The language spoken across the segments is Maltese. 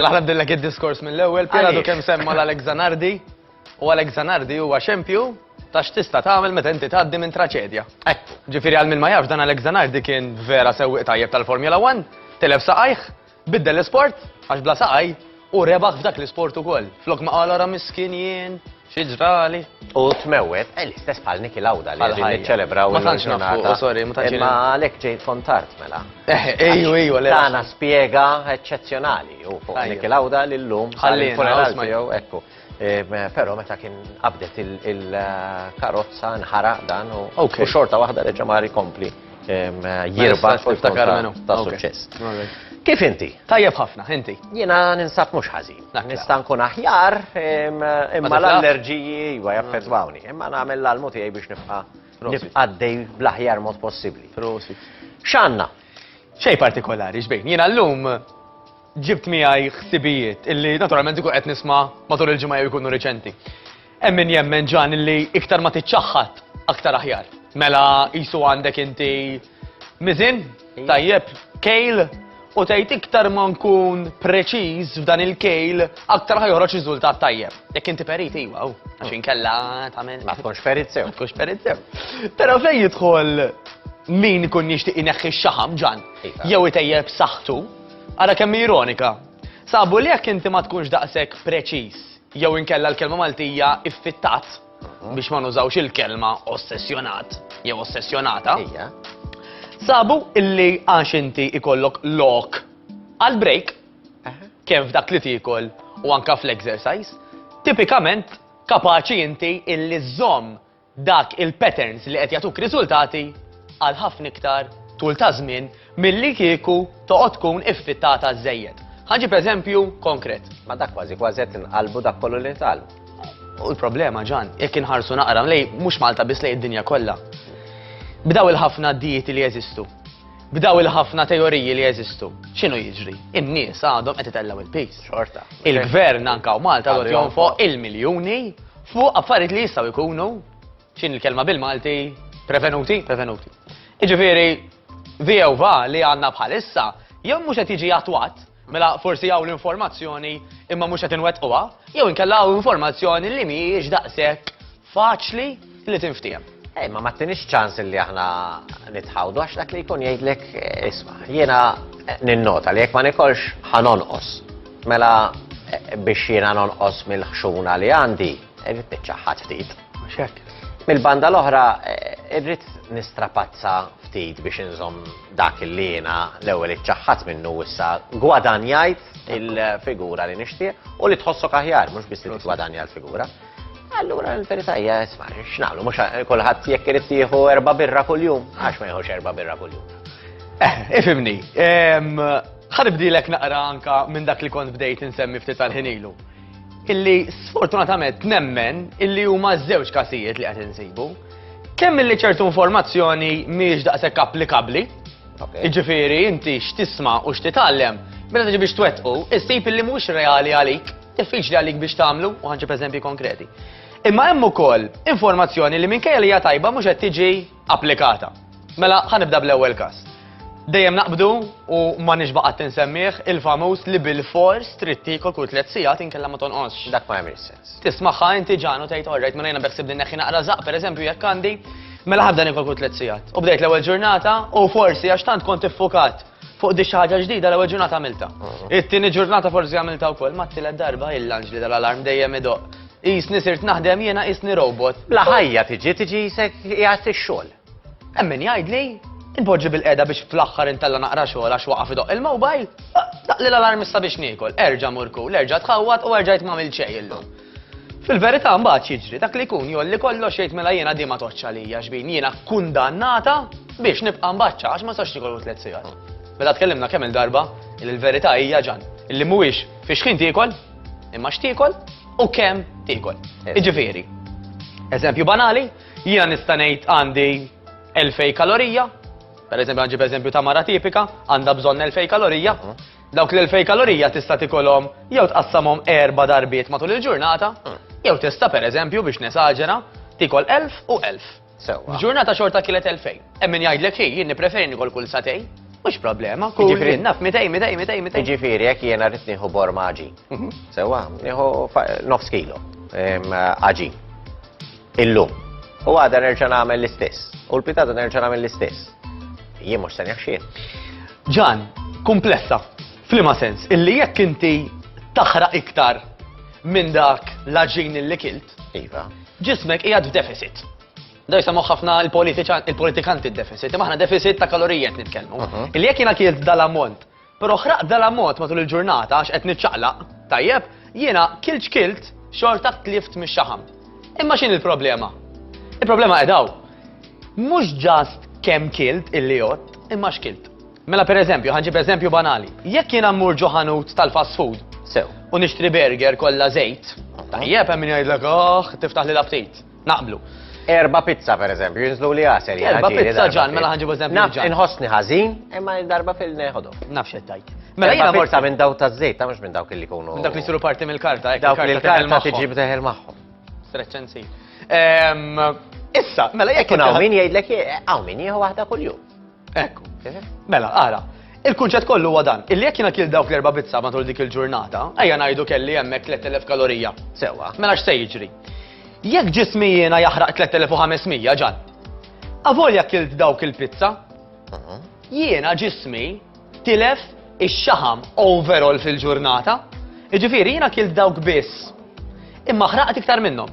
Laħna bdillek id-diskors mill-ewwel, Piradu kemm semma l-Alex Zanardi, u Alex Zanardi huwa xempju ta' x'tista' tagħmel meta inti tgħaddi minn traċedja. Ġifieri għal min ma jafx dan Alex Zanardi kien vera sewwieq tajjeb tal-Formula 1, telef saqajh, biddel l-isport għax bla saqaj u rebaħ f'dak l-isport ukoll. Flok ma qal ara miskin jien, xi ġrali. U tmewwet, l-istess bħal Niki Lauda li għedin niċċelebraw Ma tantx nafu, sorry, ma tantx. Imma għalhekk ġejt kontart mela. Ejju, le. Tana spjega eċċezzjonali u fuq Niki Lauda lil-lum Ħallina, tiegħu ekku. Però meta kien qabdet il-karozza nħaraq dan u xorta waħda reġa' ma rikompli jirba ta' suċċess. Kif inti? Tajjeb ħafna, inti. Jiena ninsab mhux ħażin. Nista' nkun aħjar imma l-allerġiji iwa jaffettwawni. Imma nagħmel l-almu tiegħi biex nibqa' għaddej bl-aħjar mod possibbli. X'għandna? Xejn partikolari x'bejn. Jiena llum ġibt miegħi ħsibijiet illi naturalment ikun qed nisma' matul il-ġimgħa jew ikunu riċenti. Hemm min jemmen ġan illi iktar ma tiċċaħħad aktar aħjar. Mela qisu għandek inti miżin, tajjeb, kejl, u tgħid iktar ma nkun preċiż f'dan il-kejl aktar ħajħroġ riżultat tajjeb. Jekk inti perit iwa, għax inkella tagħmel. Ma tkunx perit sew. Ma tkunx perit sew. Però fejn jidħol min ikun jixtieq ineħħi x-xaħam ġan, jew itejjeb saħħtu, ara kemm ironika. Sabu li jekk inti ma tkunx daqshekk preċiż, jew inkella l-kelma Maltija iffittat biex ma nużawx il-kelma ossessjonat jew ossessjonata. Sabu illi għax inti ikollok lok għal-break, kemm f'dak li tikol u anka fl-exercise, tipikament kapaċi inti illi żomm dak il-patterns li qed jagħtuk riżultati għal ħafna iktar tul ta' żmien milli kieku toqgħod tkun iffittata żejjed. Ħanġib eżempju konkret. Ma dak kważi qed inqalbu dak kollu li ntalmu. U l-problema ġan, jekk inħarsu naqra lej mhux Malta biss lej id-dinja kollha. Bdaw il-ħafna dieti li jeżistu. Bdaw il-ħafna teoriji li jeżistu. X'inhu jiġri? In-nies għadhom qed itellgħu il-pejs. Xorta. Il-gvern anka u Malta għod jonfoq il-miljuni fuq affarijiet li jistgħu jkunu x'in il-kelma bil-Malti prevenuti. Jiġifieri VOV li għandna bħalissa jew mhux qed jiġi attwat, mela forsi hawn l-informazzjoni imma mhux qed inwettquha, jew inkella hawn informazzjoni li mhijiex daqshekk faċli li tinftiem. Ma ma tinix ċans li aħna nitħawdu għax dak li jkun jgħidlek isma' jiena ninnota li jekk ma nikolx ħanonqos. Mela biex jiena nonqos mill-ħxuna li għandi, irrid niċċaħħad ftit. Mill-banda l-oħra irrid nistrapazza ftit biex inżomm dak li jiena l-ewwel iċċaħħad minnu issa gwadanjajt il-figura li nixtieq u li tħossok aħjar, mhux biss li tgwadanja l-figura. Allura l-verità hija isma' x'nagħmlu mhux kulħadd jekk irid jieħu 4 birra kuljum, għax ma jieħux 4 birra kuljum. Ifhimni, ħanibdilek naqra anka minn dak li kont bdejt insemmi ftit tal-ħinilu. Illi sfortunatament nemmen illi huma żewġ każijiet li qed insibu. Kemm illi ċertu informazzjoni mhijiex daqshekk applikabbli. Jiġifieri inti x'tisma' u x'titgħallem meta tiġi biex twettqu, issib illi mhux reali għalik, diffiċli għalik biex tagħmlu u ħanġib eżempji konkreti. Imma hemm ukoll informazzjoni li minkejja li hija tajba mhux qed tiġi applikata. Mela ħanibda bl-ewwel każ. Dejjem naqbdu u ma nixbaqgħet insemmih il-famuż li bil-fors trid tiekol kull 3 sigħat inkella ma tonqosx. Dak ma jagħmilx sens. Tismagħha inti ġan u tgħid orrejt mela jiena beħsib neħħi naqra żaq pereżempju jekk għandi mela ħabda nikol kull 3 sigħat. U bdejt l-ewwel ġurnata u forsi għax tant kont iffukat fuq di xi ħaġa ġdida l-ewwel ġurnata għamilta. It-tieni ġurnata forsi għamilta wkoll ma t-tielet darba il-lanġ li dal-alarm dejjem idoq. Isni sirt naħdem jiena isni robot. Bla ħajja tiġi jsek qiegħed ix-xogħol. Hemm min jgħidli inpoġġi bil-qiegħda biex fl-aħħar intella naqra xogħol għax waqaf idoq il-mowbajl. Daqli l-alarm issa biex niekol, erġa' murkul, erġa' tħawwat u erġajt m'għamil xejn illum. Fil-verità mbagħad jiġri dak li jkun jolli kollox jgħid mela jiena di ma toċċa lija xbin jiena kundannata biex nibqa' mbaċċa għax ma sax nikol 3 sigħat. Mela tkellimna kemm il-darba il-verità hija ġan illi mhuwiex fiex ħin tiekol imma x'tiekol u kemm tiekol. Jiġifieri. Eżempju banali, jiena nista' ngħid għandi 2000 kalorija, pereżempju ħanġib eżempju ta' mara tipika, għandha bżonn 2000 kalorija. Dawk l-2000 kalorija tista' tikolhom jew tqassamhom 4 darbiet matul il-ġurnata, jew tista' pereżempju biex nesaġera tikol 1000 u 1000. F'ġurnata xorta kielet 2000. Hemm min jgħidlek jien nippreferi nikol kull satej. Mhux problema, kull Jiġifieri- naf 200. Jiġifieri jekk jiena rrid nieħu borma aġin. Sewwa, nieħu nofs kilo aġin. Illum. U għada nerġa' nagħmel l-istess. U l-pitata nerġa' nagħmel l-istess. Jien mhux se jaħxin. Ġan, komplessa. Flima sens, illi jekk inti taħraq iktar minn dak l-aġin illi kilt, Iva. ġismek qiegħed f'deficit. Da jisamu ħafna il-politikanti d-deficit, imma aħna deficit ta' kalorijiet nitkellmu. Illi jekk jiena kilt dal-ammont, però ħraq dal-ammont matul il-ġurnata għax qed niċċaqlaq, tajjeb, jiena kilt xorta tlift mix-xaħam. Imma x'in il-problema? Il-problema edaw. Mhux ġast kemm kilt illi jott, imma x'kilt. Mela pereżempju, ħanġib eżempju banali. Jekk jiena mmur ġo ħanut tal-fast food Sew. u nixtri burger kollha żejt, tajjeb hemm min jgħidlek tiftaħ li l-aptit. Naqblu. Erba pizza per eżempju, jinżlu li għaser. Erba pizza ġan, mela ħanġib eżempju Naf, ġan. inħossni ħażin, imma darba fil-neħodu. Nafx qed tajt. Mela Mela jiena pizza morta minn daw ta' żejt, ta' mhux minn dawk li jkunu. dak li siru parti mill-karta, Dawk li l-karta tiġi bteħel magħhom. Streċensi. Issa, mela jekk Kun hawn min jgħidlek hawn min jieħu waħda kuljum. Ekku. Mela, ara. Il-kunċett kollu huwa dan. Illi jekk jiena kil dawk l-erba' pizza matul dik il-ġurnata, ejja ngħidu kelli hemmhekk 3000 kalorija. Sewwa. Mela x'se jiġri? Jekk ġismi jiena jaħraq 3500 ġan. Avolja kilt dawk il-pizza, jiena ġismi tilef ix-xaħam overall fil-ġurnata, jiġifieri jiena kilt dawk biss. Imma ħraqt iktar minnhom.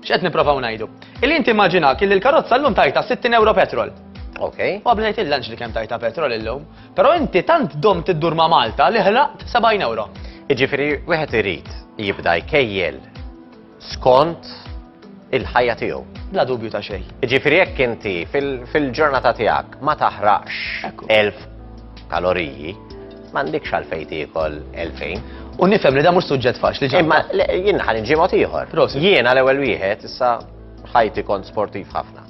X'qed nipprovaw ngħidu? Illi inti immaġina kelli l-karozza llum tajta 60 euro petrol. Ok. U għablejt il-lunch li kemm tajta petrol illum. Però inti tant dom tiddur ma' Malta li ħlaqt 70 euro. Jiġifieri wieħed irid jibda jkejjel skont il-ħajja tiegħu. Bla dubju ta' xejn. Jiġifieri jekk inti fil-ġurnata tiegħek ma taħraqx Ekku. 1000 kaloriji, m'għandikx għalfejn tiekol 2000. U nifhem li da mhux suġġett faċli ġan. Imma jien ħalli nġi mod ieħor. Prosit. Jiena l-ewwel wieħed issa ħajti kont sportiv ħafna.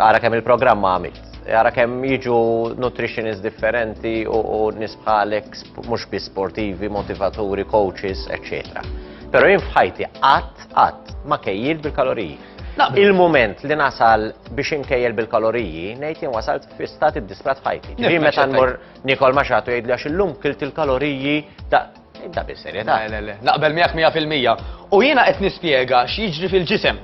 Ara kemm il-programma għamilt. Ara kemm jiġu nutritionists differenti u nisbħalek mhux biss sportivi, motivaturi, coaches, etc. Però jien f'ħajti qatt ma kejjil bil-kaloriji. Naqbel. Il-moment li nasal biex inkejjel bil-kaloriji, ngħid jien wasalt fi stati b'disprat ħajti. Ġifieri Nifhem meta x'qed nmur Nikol Maxatu jgħidli għax illum kilt il-kaloriji da bis-serjetà. Le. Naqbel miegħek 100%. U jiena qed nispjega x'jiġri fil-ġisem.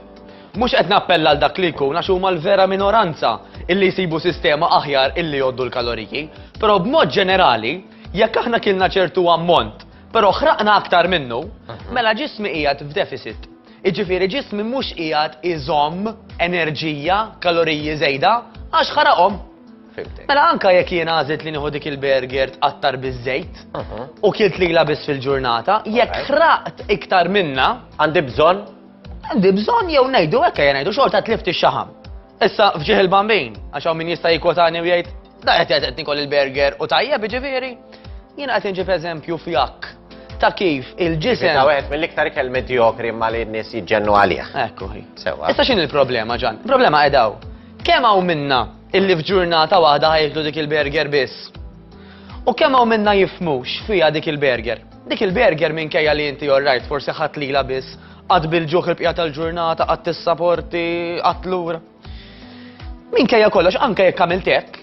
Mhux qed nappella għal dak li jkun għax huma l-vera minoranza illi jsibu sistema aħjar illi jgħoddu l-kaloriji, però b'mod ġenerali, jekk aħna kilna ċertu ammont, però ħraqna aktar minnu, mela ġismi qiegħed f'deficit. Iġifieri ġismi mhux qiegħed iżomm enerġija, kaloriji żejda, għax ħaraqhom. Fimtek. Mela anka jekk jien għażet li nieħu dik il-burger tqattar biż-żejt u kilt lila biss fil-ġurnata, jekk Alright. ħraqt iktar minna, Għandi bżonn għandi bżonn jew ngħidu hekk ngħidu xorta tlift ix-xaħam. Issa fġieħ il-bambin, għax hawn min jista' jikwotani u jgħid, da qed nikol il-burger u tajjeb jiġifieri. Jiena qed inġib eżempju fjak ta' kif ta' il-ġisem. wieħed mill-iktar ikel medjokri ma li n-nies jiġġennu għalija. Ekku hi. Sewwa. Issa x'in il-problema ġan? Il-problema qedaw. Kemm hawn minna illi f'ġurnata waħda ħajklu dik il-burger biss? U kemm hawn minna jifmux fija dik il-burger? Dik il-burger minkejja li inti right, forsi ħadd lila biss, qatt bil-ġuħ il-bqija tal-ġurnata, qatt tissaporti, qatt lura. Minkejja kollox, anke jekk għamilt hekk,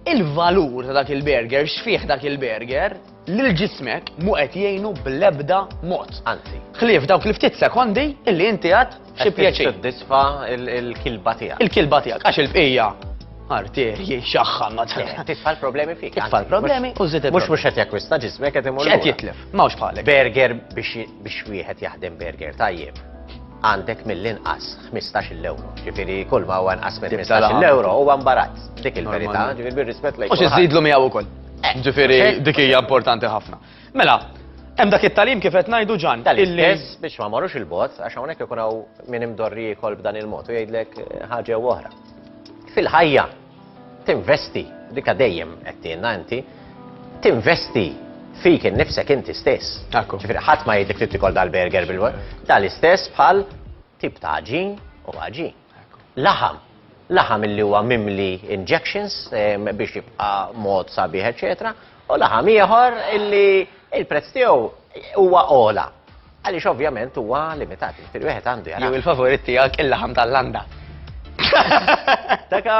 il-valur ta' dak il-burger, x'fih dak il-burger, lil ġismek mu qed jgħinu bl-ebda mod. Anzi. Ħlief dawk li ftit sekondi illi inti għad xi pjaċir. Tiddisfa il-kilba tiegħek. Il-kilba tiegħek għax il-bqija arterji xaħħa ma Titfa' l-problemi fik. Titfa' l-problemi u żid Mhux mhux qed jakkwista ġismek qed imur. x'qed jitlef, m'hawnx bħalek. Burger biex wieħed jaħdem burger tajjeb. Għandek mill-inqas 15 euro. Ġifieri kull ma huwa inqas minn Tibda 15 laħam. euro huwa imbarazz. Dik il-verità, Normalment. ġifieri bir-rispett lejn. Mhux iżidlu miegħu wkoll. Ġifieri xejn. dik hija importanti ħafna. Mela, hemm dak it-talim kif qed ngħidu ġan. Tal-istess biex ma morrux il-bot, għax hawnhekk ikun hawn min imdorri jkoll b'dan il-mod u jgħidlek ħaġa oħra. Fil-ħajja tinvesti, dika dejjem qed tienna inti, tinvesti fik innifsek inti stess. Ekku. Ġifieri ħadd ma jgħidlek trid tikol dal-burger bil-wol. Dal-istess bħal tip ta' ġin u ħaġin. Laħam. Laħam illi huwa mimli injections biex jibqa' mod sabiħ, eċetera, u laħam ieħor illi il-prezz tiegħu huwa ola. Għaliex ovvjament huwa limitat. Wieħed għandu Jew jara. il-favorit tiegħek il-laħam tal-landa. Taka,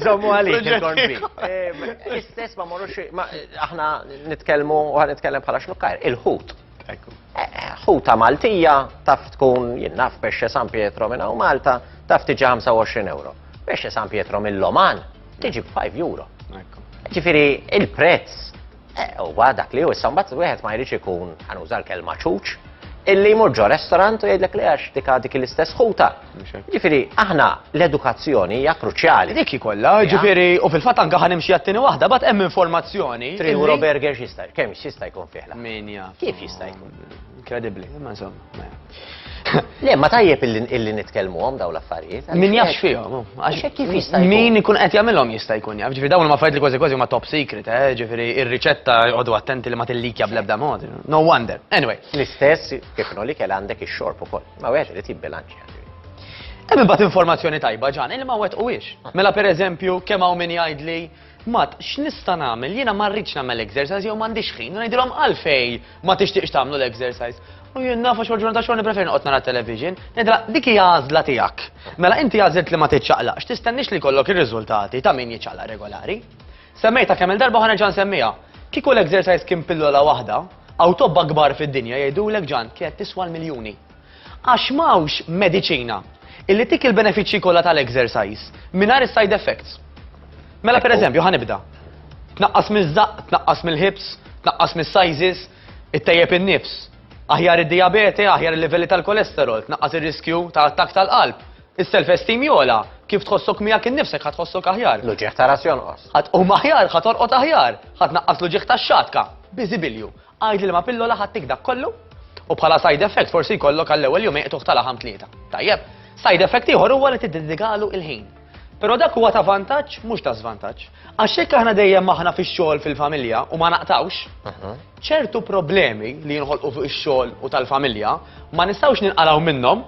żommu għalik Proġett il-corned beef. Istess ma morrux, aħna nitkellmu u ħanitkellem bħala xnukkajr, il-ħut. ħuta Maltija taf tkun jinnaf pesce San Pietro minna u Malta taf tiġi 25 euro. Pesce San Pietro mill-Loman tiġi 5 euro. Ġifiri, il-prezz huwa dak li hu issa mbagħad wieħed ma jridx ikun ħanuża l-kelma ċuċ illi jmur ġo restorant u jgħidlek li għax dik l-istess ħuta. Ġifiri, aħna l-edukazzjoni hija kruċjali. Dik kollha, ġifieri, u fil-fatt anke ħanimxi għattini waħda, bad hemm informazzjoni. 3 euro burger x'jista' kemm x'jista' jkun fihla? Min jaf. Kif jista' jkun? Inkredibbli, imma insomma. Le, ma tajjeb illi nitkellmuhom daw l-affarijiet. Min jafx fihom. Għax kif jista' jkun? Min ikun qed jagħmilhom jista' jkun jaf. Ġifieri dawn ma fajt li kważi kważi huma top secret, ġifieri ir-riċetta jqogħdu attenti li ma tillikja bl-ebda mod. No wonder. Anyway. L-istess kif li kell għandek ix-xorb ukoll. Ma wieħed irid jibbilanċja. Hemm imbagħad informazzjoni tajba ġan, illi ma wettquwiex. Mela pereżempju kemm hawn min jgħidli Mat, x'nista' nagħmel? Jiena ma rridx nagħmel exercise jew m'għandix ħin. Ngħidilhom għalfej ma tixtieqx tagħmlu l-exercise. U jien nafa xogħol ġurnata xogħol nippreferi noqgħod nara television. Ngħidilha dik hija għażla tiegħek. Mela inti għażilt li ma tiċċaqlaqx, tistennix li jkollok ir-riżultati ta' min jiċċaqlaq regolari. Semmejta kemm il-darba ħa nerġa' nsemmiha. Kieku l-exercise kien pillola waħda, awtobba kbar fid-dinja jgħidulek ġan kienet tiswa l-miljuni. Għax m'hawnx mediċina illi tik il-benefiċċji kollha tal-exercise mingħajr is-side effects. Mela pereżempju ħanibda. Tnaqqas miż-żaq, tnaqqas mill-hips, tnaqqas mis-sizes, ittejjeb in-nifs. Aħjar id-diabete, aħjar il-livelli tal-kolesterol, tnaqqas ir-riskju ta' attak tal-qalb. Is-self-esteem jola, kif tħossok miegħek innifsek ħad tħossok aħjar. L-uġieħ ta' ras jonqos. Ħadd hum aħjar, ħadd torqod aħjar, ħadd naqqas l-uġieħ tax-xatka. Biżibilju. Għajd li ma pillola ħadd tikdak kollu u bħala side effect forsi jkollok għall-ewwel jum eqtuħ tal-aħam tlieta. Tajjeb, side effect ieħor huwa li tiddedikalu il-ħin. Però dak huwa ta' vantaġġ mhux ta' żvantaġġ. Għax hekk aħna dejjem aħna fix-xogħol fil-familja u ma naqtawx, ċertu problemi li jinħolqu fuq ix-xogħol u tal-familja ma nistgħux ninqalgħu minnhom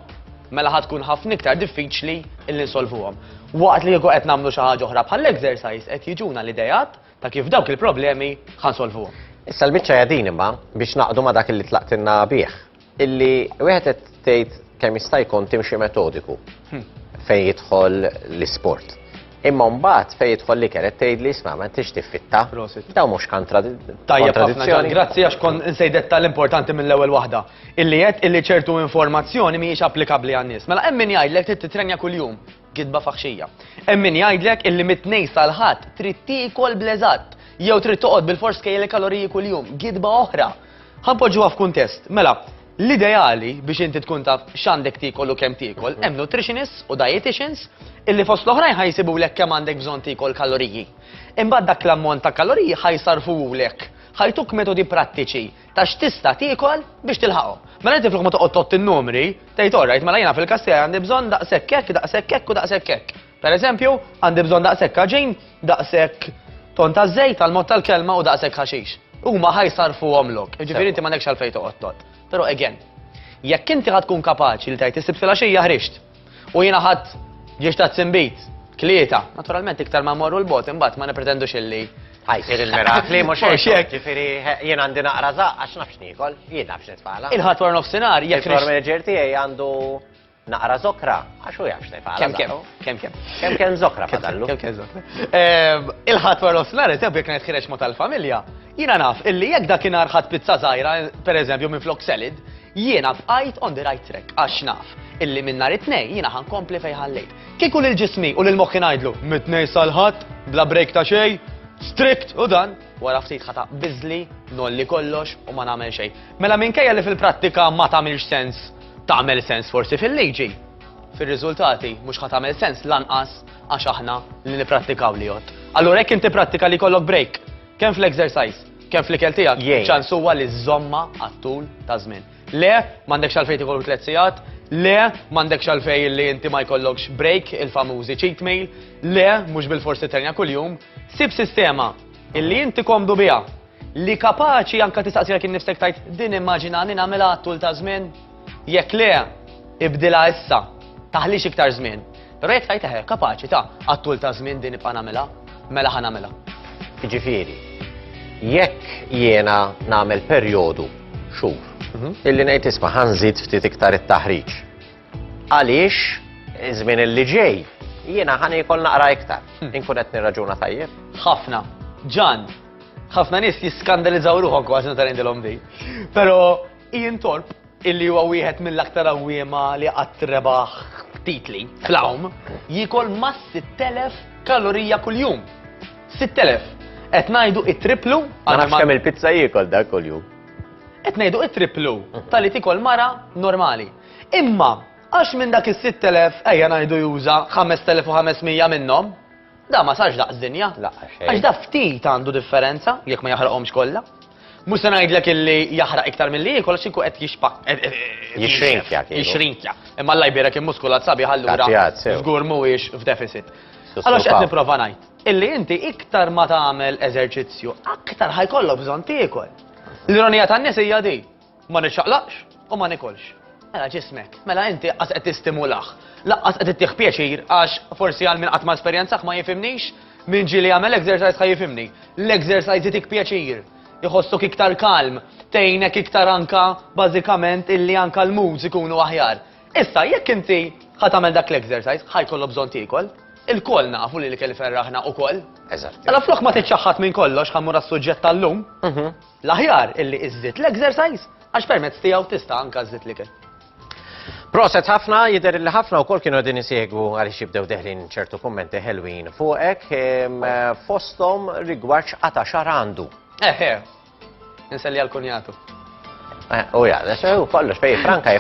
mela ħad tkun ħafna iktar diffiċli illi nsolvuhom. Waqt li jkun qed nagħmlu xi ħaġa oħra bħall-exercise qed jiġuna l-idejat ta' kif dawk il-problemi ħansolvuhom. Issa l-biċċa jadin imma biex naqdu ma dak illi tlaqtilna bih. Illi wieħed qed tgħid kemm jista' jkun timxi metodiku fejn jidħol l-isport. Imma mbagħad fejn jidħol li kienet tgħid li isma' ma tix tiffitta. Daw mhux kontradizzjoni. Grazzi għax kon insejdet l-importanti mill-ewwel waħda. Illi qed illi ċertu informazzjoni mhijiex applikabbli għan-nies. Mela hemm min jgħidlek trid titrenja kuljum gidba faħxija. Hemm min jgħidlek illi mit-tnejn sal-ħadd trid tiekol bleżatt jew trid toqgħod bil-fors kejjel kaloriji kuljum, gidba oħra. Ħanpoġġuha f'kuntest. Mela, l-ideali biex inti tkun taf x'għandek tiekol u kemm tiekol, hemm nutritionists u dietitians illi fost l-oħrajn ħajsibulek kemm għandek bżonn tiekol kaloriji. Imbagħad dak l-ammont ta' kaloriji ħajsarfulek, ħajtuk metodi prattiċi ta' x'tista' tiekol biex tilħaqhom. Mela inti flok ma toqgħod tott in-numri, tgħid orajt mela jiena fil-kastija għandi bżonn daqshekk hekk, daqshekk hekk u daqshekk hekk. Pereżempju, għandi bżonn daqshekk ħaġin, daqshekk ton ta' żejt tal-mod tal-kelma u daqshekk ħaxix. Huma ħajsarfuhomlok. Ġifieri inti m'għandekx għalfejn toqgħod tot. Però again, jekk inti ħad tkun kapaċi li tgħid isib filgħaxija ħrixt u jiena ħadd ġiex ta' tsimbit, tlieta, naturalment iktar ma mmorru l-bot imbagħad ma nipretendux illi ħajsir il-mirakli mhux hekk. Ġifieri jien għandi naqra żaq għax nafx niekol, jien nafx nitfala. Il-ħadd war nofsinhar jekk il-formager tiegħi għandu naqra zokra, għax hu jafx nitfala. Kemm zokra fadallu. Kemm zokra. Il-ħadd war nofsinhar eżempju jekk ngħid ħireġ ma' tal-familja, jiena naf illi jekk dakinhar ħadd pizza żgħira, pereżempju minflok salad, jiena bqajt on the right track għax naf illi minn nhar it-tnejn jiena ħankompli fejn ħallejt. Kieku lil ġismi u lil moħħi ngħidlu mit-tnejn sal-ħadd bla break ta' xejn, strict u dan wara ftit ħata biżli, nolli kollox u ma nagħmel xejn. Mela minkejja li fil-prattika ma tagħmilx sens, tagħmel sens forsi fil-liġi. Fir-riżultati mhux ħa tagħmel sens lanqas għax aħna li nipprattikaw li jgħod. Allura hekk inti prattika li jkollok break. Kemm fl-exercise, kemm fl-ikel tiegħek, ċans huwa li żomma għat-tul ta' żmien. Le, m'għandekx għalfejn tikollok 3 sigħat, le, m'għandekx għalfejn li inti ma jkollokx break, il-famużi cheat meal, le, mhux bil-forsi ternja kuljum, sib sistema illi inti komdu biha li kapaċi anke tistaqsilek innifsek tajt din immaġinani nagħmilha għat-tul ta' żmien. Jekk le, ibdilha issa, taħlix iktar żmien. Però jekk tajt kapaċi ta' għat-tul ta' żmien din nibqa' nagħmilha, mela ħa nagħmilha. Jiġifieri, jekk jiena nagħmel perjodu xhur illi ngħid isma' ħanżid ftit iktar it-taħriġ. Għaliex iż-żmien illi ġej jiena ħani jkoll naqra iktar. Inkun qed nirraġuna tajjeb. ħafna. Ġan, ħafna nies jiskandalizzaw ruħhom kważi meta ngħidilhom di. Però Ian Thorpe, illi huwa wieħed mill-aktar awwiema li qatt rebaħ titli fl-awm, jikol ma' 6,000 kalorija kuljum. 6,000. Qed ngħidu it-triplu. Ma nafx kemm il-pizza jiekol dak kuljum. Qed ngħidu it-triplu tal-li tikol mara normali. Imma għax minn dak is-6,000 ejja ngħidu juża 5,500 minnhom, da ma sarx daqs dinja. Għax da ftit għandu differenza jekk ma jaħraqhomx kollha. Mhux se ngħidlek illi jaħraq iktar milli jiekol għax inkun qed Jixrinkja. Jixrinkja. Imma alla jbierek il-muskulat sabi ħallura żgur mhuwiex f'deficit. Allora x'qed nipprova ngħid? Illi inti iktar ma tagħmel eżerċizzju, aktar ħajkollok bżonn tiekol. L-ironija tan-nies hija di, ma nixxaqlaqx u ma nikolx. Mela ġismek, mela inti qas qed tistimulaħ. Laqqas qed ittieħ pjaċir għax forsi għal min qatt ma esperjenzaħ ma jifhimnix, min ġieli jagħmel exercise ħaj jifhimni. L-exercise itik pjaċir, iħossok iktar kalm, tgħinek iktar anka bażikament illi anka l-moods ikunu aħjar. Issa jekk inti ħadd tagħmel dak l-exercise ħajkollok bżonn tiekol. Il-koll nafu li kelli ferraħna ukoll. Eżatt. Alla flok ma tiċċaħħat minn kollox ħammur għas-suġġett tal-lum. L-aħjar illi iżżid l-exercise għax permezz tiegħu tista' anka żżid l-ikel. Proset ħafna, jidher li ħafna wkoll kienu qegħdin isegwu għaliex jibdew deħlin ċertu kummenti ħelwin fuqek fosthom rigward x'qata xar għandu. Inselli għal-kunjatu. Ja, kollox fej franka,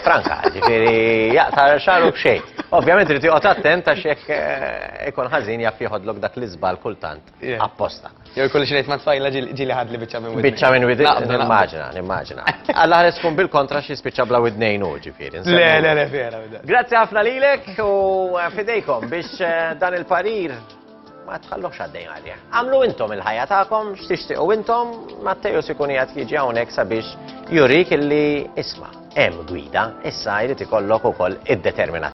ġifieri jaqta xaru b'xejn. Ovvjament irid joqgħod attent għax jekk ikun ħażin jaf jieħodlok dak l-iżbal kultant apposta. Jew ikolli xi ngħid ma tfajla ġieli ħadli biċċa minn widni. Biċċa minn widni, nimmaġina. Alla ħares tkun bil-kontra xi spiċċa bla widnejn hu ġifieri. Le, vera. Grazzi ħafna lilek u fidejkom biex dan il-parir ma tħallux għaddejn għalih. Għamlu intom il-ħajja tagħkom x'tixtiequ intom, Mattejus ikun qiegħed jiġi hawnhekk sabiex jurik illi isma' hemm gwida, issa jrid ikollok ukoll id-determinazzjoni.